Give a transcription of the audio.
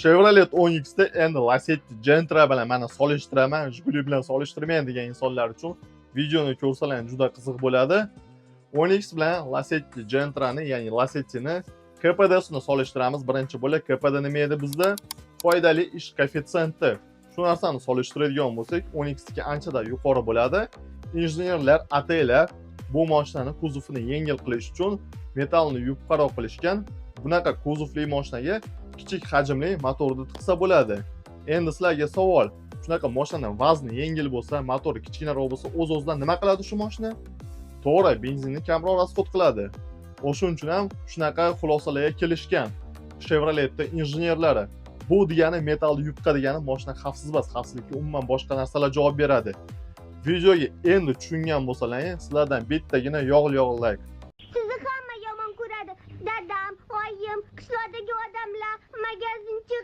Chevrolet Onix da endi Lacetti Gentra bilan mana solishtiraman, Jiguli bilan solishtirmayman degan insonlar uchun videoni ko'rsalar juda qiziq bo'ladi. Onix bilan Lacetti Gentrani, ya'ni Lacetti'ni KPD'sini solishtiramiz. Birinchi bo'lib KPD nima edi bizda? Foydali ish koeffitsiyenti. Shu narsani solishtiradigan bo'lsak, Onix'niki anchada yuqori bo'ladi. Injenerlar, AT'lar bu mashinani kuzovini yengil qilish uchun metallni yupqaroq qilishgan. Bunaqa kuzovli mashinaga kichik hajmli motorni tiqsa bo'ladi. Endi sizlarga savol, shunaqa mashinaning vazni yengil bo'lsa, motori kichkinaroq bo'lsa, o'z-o'zidan nima qiladi shu mashina? To'g'ri, benzinni kamroq rasxod qiladi. O'shuning uchun ham shunaqa xulosalarga kelishgan. Chevrolet'da injenerlari bu degani metalni yupqa degani mashina xavfsiz emas, xavfsizlikka umuman boshqa narsalar javob beradi. Videoga endi tushungan bo'lsalar, sizlardan bittagina yog'li like. Sizni hamma yomon ko'radi. Dadam, oyim, qishloqdagi odamlar, magazinchi